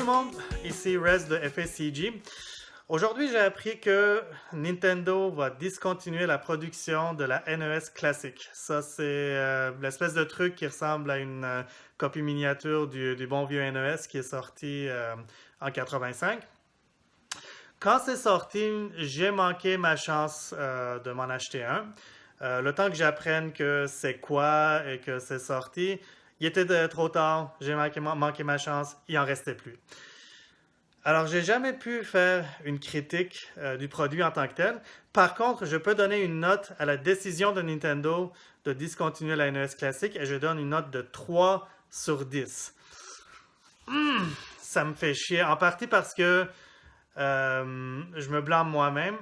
le monde, ici Rez de FACG. Aujourd'hui, j'ai appris que Nintendo va discontinuer la production de la NES classique. Ça, c'est l'espèce de truc qui ressemble à une copie miniature du bon vieux NES qui est sorti en 85. Quand c'est sorti, j'ai manqué ma chance de m'en acheter un. Le temps que j'apprenne que c'est quoi et que c'est sorti, il était trop tard, j'ai manqué ma chance, il en restait plus. Alors, j'ai jamais pu faire une critique du produit en tant que tel. Par contre, je peux donner une note à la décision de Nintendo de discontinuer la NES classique et je donne une note de 3 sur 10. Ça me fait chier, en partie parce que je me blâme moi-même.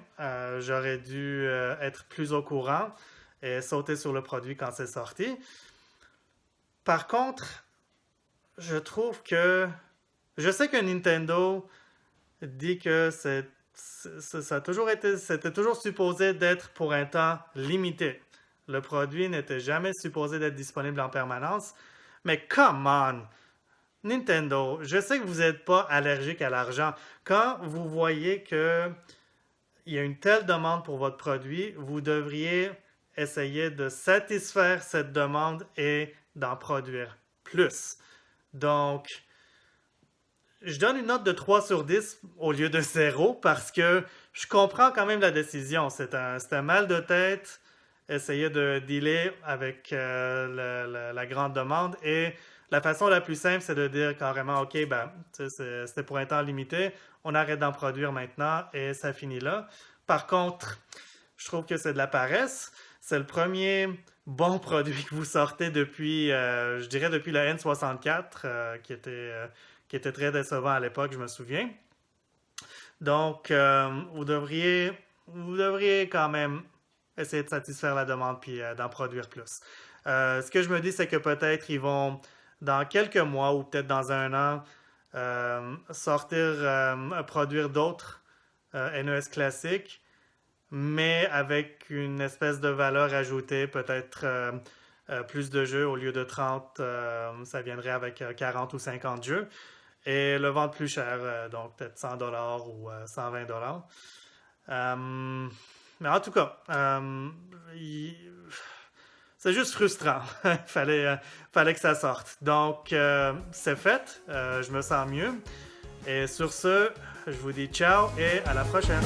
J'aurais dû être plus au courant et sauter sur le produit quand c'est sorti. Par contre, je trouve que... Je sais que Nintendo dit que ça a toujours été, c'était toujours supposé d'être pour un temps limité. Le produit n'était jamais supposé d'être disponible en permanence. Mais come on! Nintendo, je sais que vous n'êtes pas allergique à l'argent. Quand vous voyez qu'il y a une telle demande pour votre produit, vous devriez essayer de satisfaire cette demande et d'en produire plus. Donc, je donne une note de 3 sur 10 au lieu de 0 parce que je comprends quand même la décision. C'est un mal de tête, essayer de dealer avec la grande demande et la façon la plus simple, c'est de dire carrément, OK, ben, c'était pour un temps limité, on arrête d'en produire maintenant et ça finit là. Par contre, je trouve que c'est de la paresse. C'est le premier bon produit que vous sortez depuis, je dirais depuis le N64, qui était très décevant à l'époque, je me souviens. Donc, vous devriez quand même essayer de satisfaire la demande puis d'en produire plus. Ce que je me dis, c'est que peut-être ils vont, dans quelques mois ou peut-être dans un an, produire d'autres NES classiques, mais avec une espèce de valeur ajoutée, peut-être plus de jeux au lieu de 30, ça viendrait avec 40 ou 50 jeux. Et le vendre plus cher, donc peut-être 100$ ou 120$. Mais en tout cas, c'est juste frustrant. fallait que ça sorte. Donc, c'est fait. Je me sens mieux. Et sur ce, je vous dis ciao et à la prochaine.